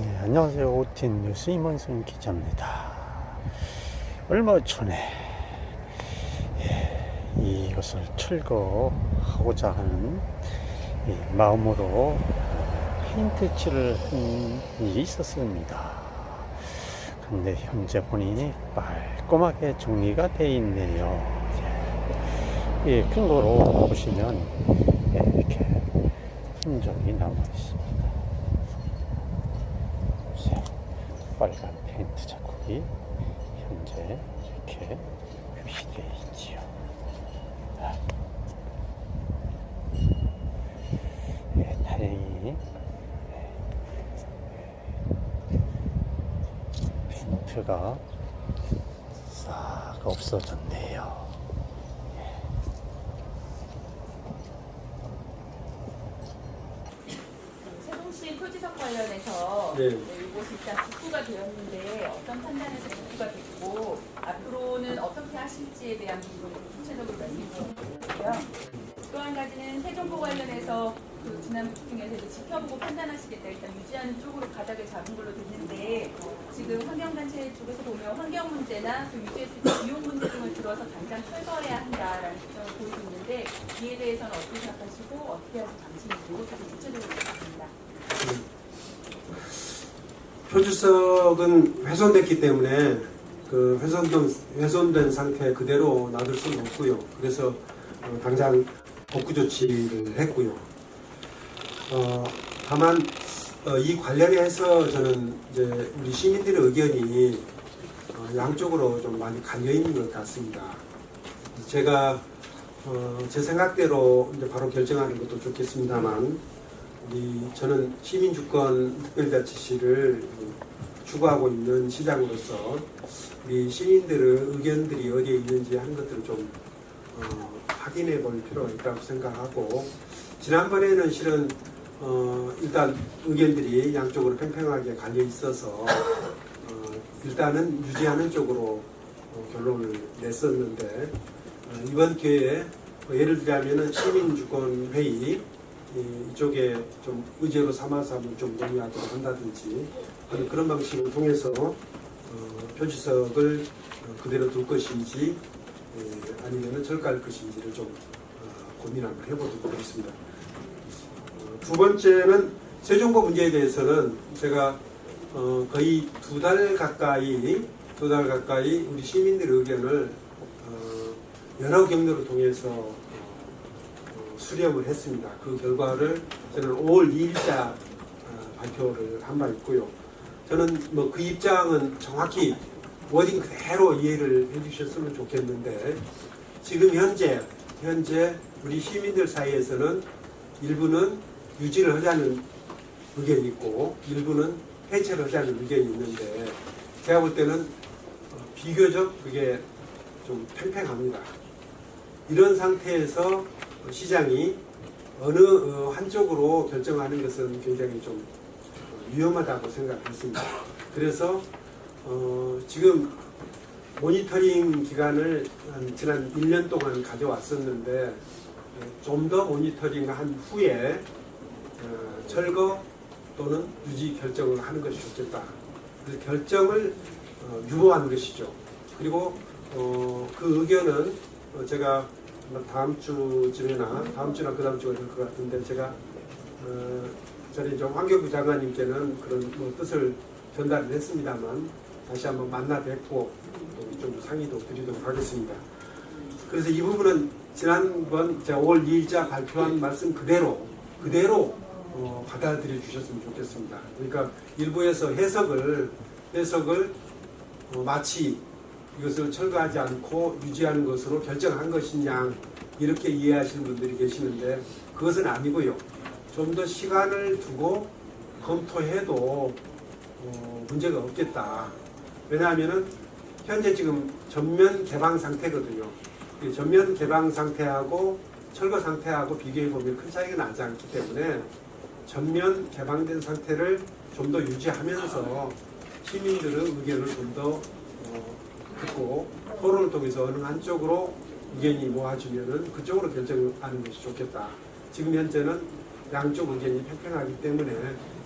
안녕하세요. OTN 뉴스 임원승 기자입니다. 얼마 전에 이것을 철거하고자 하는 마음으로 페인트 칠을 한 일이 있었습니다. 근데 현재 보니 깔끔하게 정리가 되어 있네요. 근거로 보시면 이렇게 흔적이 남아 있습니다. 빨간 페인트 자국이 현재 이렇게 표시되어 있지요. 다행히 페인트가 싹 없어졌네요. 세종시 토지석 관련해서 이곳이 일단 복구가 되었는데 어떤 판단에서 복구가 됐고 앞으로는 어떻게 하실지에 대한 부분을 구체적으로 말씀해 주시고요. 또 한 가지는 세종보 관련해서 지난 브리핑에서 지켜보고 판단하시겠다 일단 유지하는 쪽으로 가닥을 잡은 걸로 됐는데 지금 환경단체 쪽에서 보면 환경 문제나 유지했을 때 비용 문제 등을 들어서 당장 철거해야 한다라는 주장을 보이고 있는데 이에 대해서는 어떻게 생각하시고 어떻게 하실 방침인지 이것도 구체적으로 말씀드립니다. 표주석은 훼손됐기 때문에 그 훼손된 상태 그대로 놔둘 수는 없고요. 그래서 당장 복구 조치를 했고요. 다만 이 관련해서 저는 이제 우리 시민들의 의견이 양쪽으로 좀 많이 갈려 있는 것 같습니다. 제가 제 생각대로 이제 바로 결정하는 것도 좋겠습니다만, 저는 시민주권 특별자치시를 추구하고 있는 시장으로서 우리 시민들의 의견들이 어디에 있는지 하는 것들을 좀 확인해 볼 필요가 있다고 생각하고, 지난번에는 실은 일단 의견들이 양쪽으로 팽팽하게 갈려 있어서 일단은 유지하는 쪽으로 결론을 냈었는데, 이번 기회에 예를 들자면은 시민주권회의 이쪽에 좀 의제로 삼아서 한번 좀 논의하도록 한다든지 그런 방식을 통해서 표지석을 그대로 둘 것인지 아니면 철거할 것인지를 좀 고민 한번 해보도록 하겠습니다. 두 번째는 세종보 문제에 대해서는 제가 거의 두 달 가까이 우리 시민들의 의견을 여러 경로를 통해서 수렴을 했습니다. 그 결과를 저는 5월 2일자 발표를 한 바 있고요. 저는 뭐 그 입장은 정확히 워딩 그대로 이해를 해주셨으면 좋겠는데, 지금 현재 우리 시민들 사이에서는 일부는 유지를 하자는 의견이 있고 일부는 해체를 하자는 의견이 있는데, 제가 볼 때는 비교적 그게 좀 팽팽합니다. 이런 상태에서 시장이 어느 한쪽으로 결정하는 것은 굉장히 좀 위험하다고 생각했습니다. 그래서 지금 모니터링 기간을 지난 1년 동안 가져왔었는데, 좀 더 모니터링한 후에 철거 또는 유지 결정을 하는 것이 좋겠다. 그래서 결정을 유보하는 것이죠. 그리고 그 의견은 제가 다음 주쯤이나 그 다음 주가 될 것 같은데, 제가 저희 환경부 장관님께는 그런 뜻을 전달을 했습니다만 다시 한번 만나 뵙고 좀 상의도 드리도록 하겠습니다. 그래서 이 부분은 지난번 제가 5월 2일자 발표한 말씀 그대로 받아들여 주셨으면 좋겠습니다. 그러니까 일부에서 해석을 마치 이것을 철거하지 않고 유지하는 것으로 결정한 것이냐 이렇게 이해하시는 분들이 계시는데, 그것은 아니고요. 좀 더 시간을 두고 검토해도 문제가 없겠다. 왜냐하면은 현재 지금 전면 개방 상태거든요. 전면 개방 상태하고 철거 상태하고 비교해 보면 큰 차이가 나지 않기 때문에 전면 개방된 상태를 좀 더 유지하면서 시민들의 의견을 좀 더 듣고 토론을 통해서 어느 한쪽으로 의견이 모아지면은 그쪽으로 결정하는 것이 좋겠다. 지금 현재는 양쪽 의견이 팽팽하기 때문에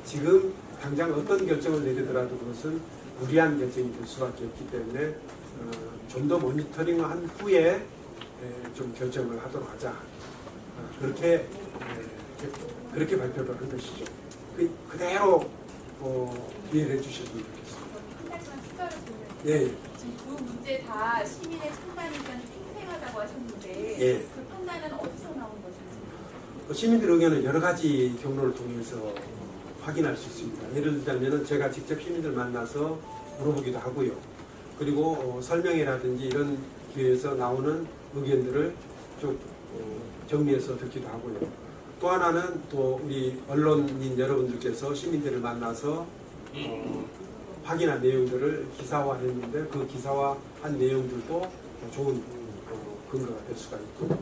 지금 당장 어떤 결정을 내리더라도 그것은 무리한 결정이 될 수밖에 없기 때문에 좀 더 모니터링한 후에 좀 결정을 하도록 하자. 그렇게 발표를 한 것이죠. 그대로 이해를 해주셨으면 좋겠습니다. 한 가지만 추가로 드리면 예. 지금 두 문제 다 시민의 판단이 좀 팽팽하다고 하셨는데 예. 그 판단은 어디서 나온 것인지. 시민들 의견은 여러 가지 경로를 통해서 확인할 수 있습니다. 예를 들자면 제가 직접 시민들 만나서 물어보기도 하고요. 그리고 설명회라든지 이런 기회에서 나오는 의견들을 좀 정리해서 듣기도 하고요. 또 하나는 또 우리 언론인 여러분들께서 시민들을 만나서 확인한 내용들을 기사화했는데 그 기사화한 내용들도 좋은 근거가 될 수가 있고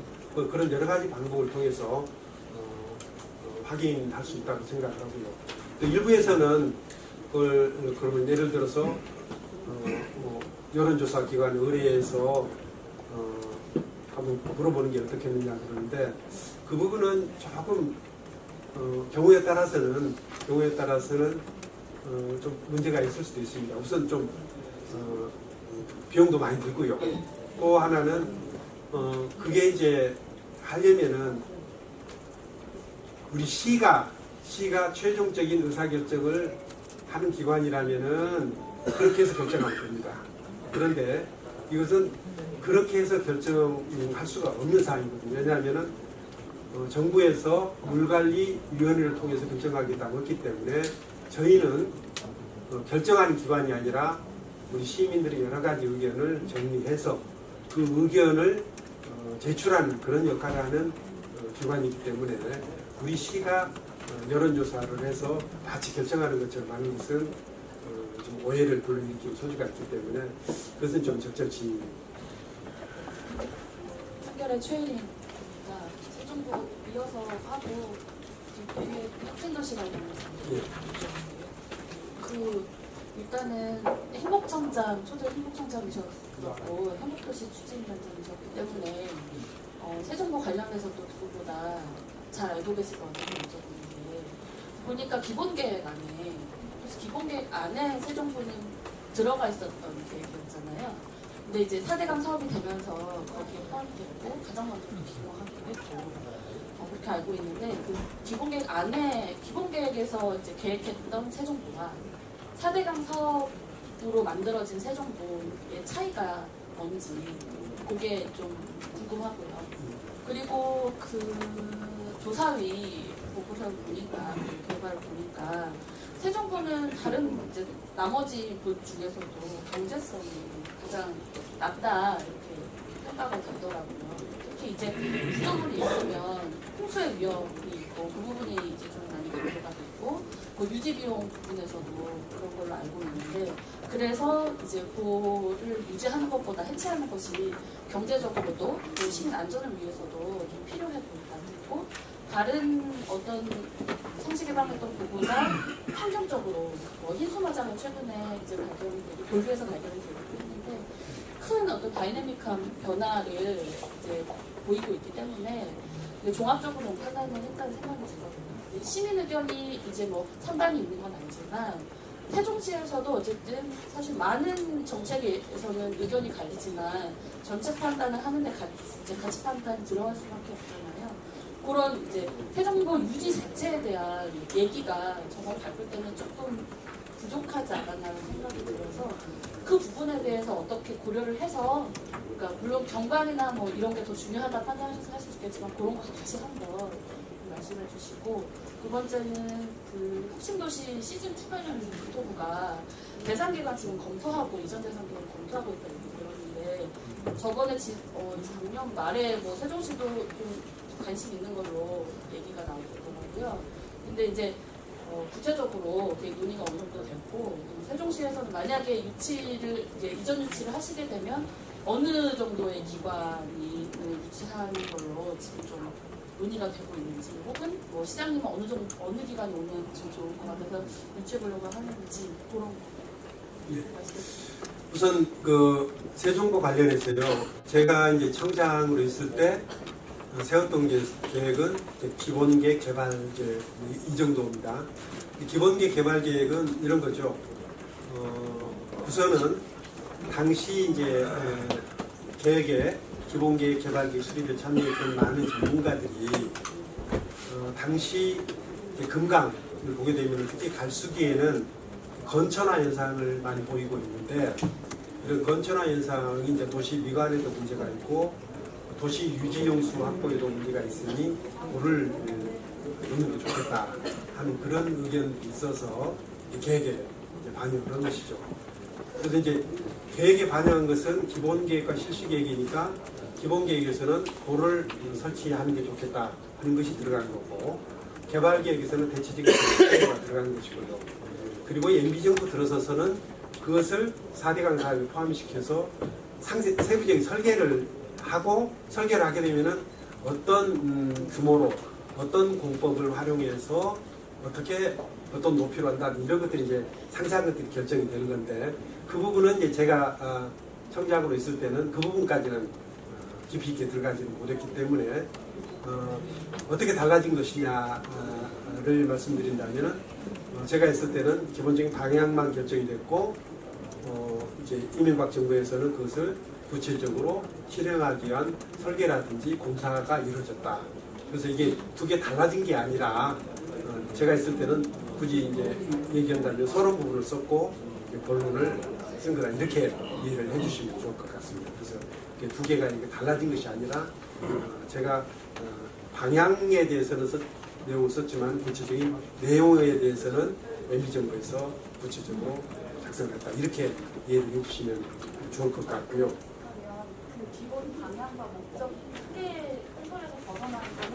그런 여러 가지 방법을 통해서 확인할 수 있다고 생각을 하고요. 또 일부에서는 그러면 예를 들어서 여론조사 기관 의뢰에서 한번 물어보는 게 어떻겠느냐 그러는데 그 부분은 조금 경우에 따라서는 좀 문제가 있을 수도 있습니다. 우선 좀 비용도 많이 들고요. 또 하나는 그게 이제 하려면은 우리 시가 최종적인 의사결정을 하는 기관이라면은 그렇게 해서 결정하면 됩니다. 그런데 이것은 그렇게 해서 결정할 수가 없는 사항이거든요. 왜냐하면은 정부에서 물관리위원회를 통해서 결정하겠다고 했기 때문에 저희는 결정하는 기관이 아니라 우리 시민들의 여러 가지 의견을 정리해서 그 의견을 제출하는 그런 역할을 하는 기관이기 때문에 우리 시가 여론조사를 해서 같이 결정하는 것처럼 하는 것은 좀 오해를 불러일으킬 소지가 있기 때문에 그것은 좀 적절치. 한겨레 최일이니까 세종부 이어서 하고 되게 혁신도시라고 예. 일단은 행복청장 초대 행복청장이셨고 행복도시 추진단장이셨기 때문에 세종부 관련해서 또 누구보다 잘 알고 계실 것 같아요. 여쭤보는데 보니까 기본계획 안에 기본계획 안에 세종부는 들어가 있었던 계획이었잖아요. 근데 이제 4대강 사업이 되면서 거기에 포함이 됐고 가장 먼저 기록하기도 했고 그렇게 알고 있는데 그 기본계획 안에 기본계획에서 이제 계획했던 세종부와 4대강 사업으로 만들어진 세종부의 차이가 뭔지 그게 좀 궁금하고요. 그리고 그 조사위 보고서를 보니까 결과를 보니까 세종부는 다른 이제 나머지 부 중에서도 경제성이 가장 낮다 이렇게 평가가 되더라고요. 특히 이제 구조물이 있으면 홍수의 위험이 있고 그 부분이 이제 좀 많이 강조가 됐고 그 유지 비용 부분에서도 그런 걸로 알고 있는데 그래서 이제 그를 유지하는 것보다 해체하는 것이 경제적으로도 또 시민 안전을 위해서도 좀 필요해 보인다. 그리고 다른 어떤 성시개방했던 부분과 환경적으로 흰수마장은 최근에 이제 발견이 되고 돌비에서 발견이 되고 했는데 큰 어떤 다이내믹한 변화를 이제 보이고 있기 때문에 종합적으로 판단을 했다는 생각이 들거든요. 시민 의견이 이제 뭐 찬반이 있는 건 아니지만 세종시에서도 어쨌든 사실 많은 정책에서는 의견이 갈리지만 전체 판단을 하는데 같이 판단이 들어갈 수밖에 없잖아요. 그런 이제 세종부 유지 자체에 대한 얘기가 저번 발표 때는 조금 부족하지 않았나는 생각이 들어서 그 부분에 대해서 어떻게 고려를 해서 그러니까 물론 경관이나 뭐 이런 게 더 중요하다 판단하셔서 할 수 있겠지만 그런 거 다시 한번 말씀해 주시고 두 번째는 그 혁신도시 시즌 2 관련해서 국토부가 대상기관 지금 검토하고 이전 대상기관 검토하고 있다고 들었는데 저번에 작년 말에 뭐 세종시도 좀 관심 있는 걸로 얘기가 나오더라고요. 근데 이제 구체적으로 논의가 어느 정도 됐고 세종시에서는 만약에 유치를 이제 이전 유치를 하시게 되면 어느 정도의 기관이 유치하는 걸로 지금 좀 논의가 되고 있는지 혹은 뭐 시장님은 어느 기관이 오면 지금 좋을 것 같아서 유치해 보려고 하는지 그런 거. 예. 우선 그 세종부 관련해서요. 제가 이제 청장으로 있을 때 세웠던 계획은 기본계획 개발계획 이 정도입니다. 기본계획 개발계획은 이런 거죠. 우선은 당시 이제 계획에 기본계획 개발계획 수립에 참여했던 많은 전문가들이 당시 금강을 보게 되면 특히 갈수기에는 건천화 현상을 많이 보이고 있는데 이런 건천화 현상이 이제 도시 미관에도 문제가 있고 도시 유지용수 확보에도 문제가 있으니 물을 넣는 게 좋겠다 하는 그런 의견이 있어서 계획에 반영을 한 것이죠. 그래서 이제 계획에 반영한 것은 기본계획과 실시계획이니까 기본계획에서는 도를 설치하는 게 좋겠다 하는 것이 들어간 거고 개발계획에서는 대체적인 계획가 들어가는 것이고요. 그리고 MB정부 들어서서는 그것을 4대강 사업에 포함시켜서 세부적인 설계를 하게 되면은 어떤 규모로 어떤 공법을 활용해서 어떻게 어떤 높이로 한다 이런 것들이 이제 상세한 것들이 결정이 되는 건데 그 부분은 이제 제가 청장으로 있을 때는 그 부분까지는 깊이 있게 들어가지는 못했기 때문에 어떻게 달라진 것이냐를 말씀드린다면은 제가 있을 때는 기본적인 방향만 결정이 됐고 이제 이명박 정부에서는 그것을 구체적으로 실행하기 위한 설계라든지 공사가 이루어졌다. 그래서 이게 두 개 달라진 게 아니라 제가 있을 때는 굳이 이제 얘기한다면 서론 부분을 썼고 본론을 쓴 거다 이렇게 이해를 해주시면 좋을 것 같습니다. 그래서 두 개가 이게 달라진 것이 아니라 제가 방향에 대해서는 내용을 썼지만 구체적인 내용에 대해서는 MB정부에서 구체적으로 작성을 했다 이렇게 이해를 해주시면 좋을 것 같고요. 그 기본 방향과 목적 크게 틀에서 벗어나는 거는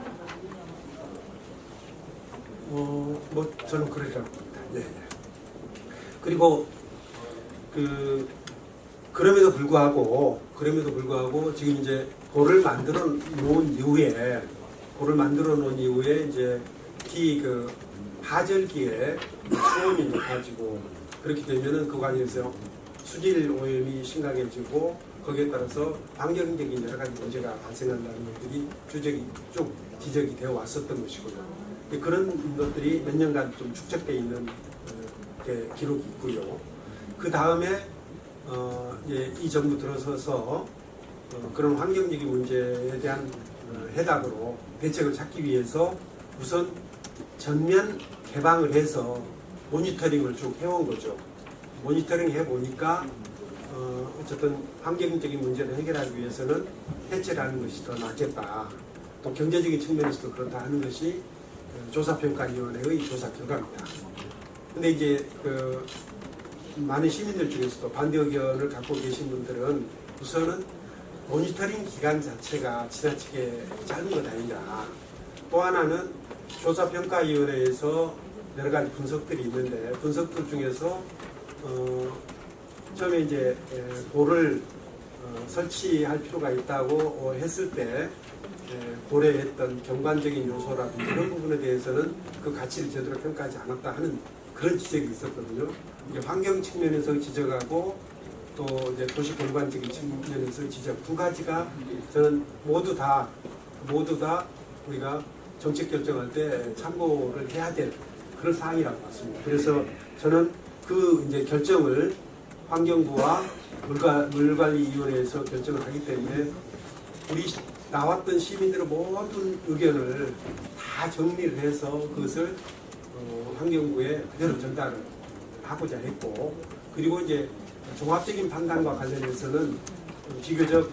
뭐 저는 그러리라고 봅니다. 예. 그리고 그럼에도 불구하고 지금 이제 고를 만들어 놓은 이후에 이제 특히 그 하절기에 수온이 높아지고 그렇게 되면은 그 과정에서 수질 오염이 심각해지고 거기에 따라서 환경적인 여러 가지 문제가 발생한다는 것들이 쭉 지적이 되어 왔었던 것이고요. 그런 것들이 몇 년간 좀 축적되어 있는 기록이 있고요. 그 다음에 이 정부 들어서서 그런 환경적인 문제에 대한 해답으로 대책을 찾기 위해서 우선 전면 개방을 해서 모니터링을 쭉 해온 거죠. 모니터링 해보니까 어쨌든 환경적인 문제를 해결하기 위해서는 해체를 하는 것이 더 낫겠다. 또 경제적인 측면에서도 그렇다 하는 것이 조사평가위원회의 조사 결과입니다. 근데 이제 많은 시민들 중에서도 반대 의견을 갖고 계신 분들은 우선은 모니터링 기간 자체가 지나치게 짧은 것 아니냐. 또 하나는 조사평가위원회에서 여러 가지 분석들이 있는데 분석들 중에서 처음에 이제 볼을 설치할 필요가 있다고 했을 때 고려했던 경관적인 요소라든지 이런 부분에 대해서는 그 가치를 제대로 평가하지 않았다 하는 그런 지적이 있었거든요. 이게 환경 측면에서 지적하고 또 이제 도시 경관적인 측면에서 지적 두 가지가 저는 모두 다 우리가 정책 결정할 때 참고를 해야 될 그런 사항이라고 봤습니다. 그래서 저는 그 이제 결정을 환경부와 물관리위원회에서 결정을 하기 때문에 우리 나왔던 시민들의 모든 의견을 다 정리를 해서 그것을 환경부에 그대로 전달을 하고자 했고 그리고 이제 종합적인 판단과 관련해서는 비교적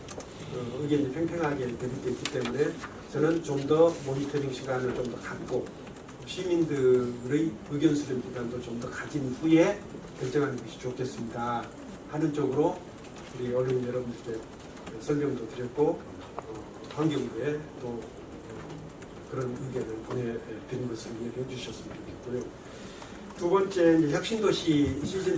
의견이 팽팽하게 대립되어 있기 때문에 저는 좀 더 모니터링 시간을 좀 더 갖고 시민들의 의견 수렴 기간도 좀 더 가진 후에 결정하는 것이 좋겠습니다 하는 쪽으로 우리 언론 여러분들께 설명도 드렸고 환경부에 또 그런 의견을 보내드린 것을 이해해 주셨으면 좋겠고요. 두 번째 혁신도시 시즌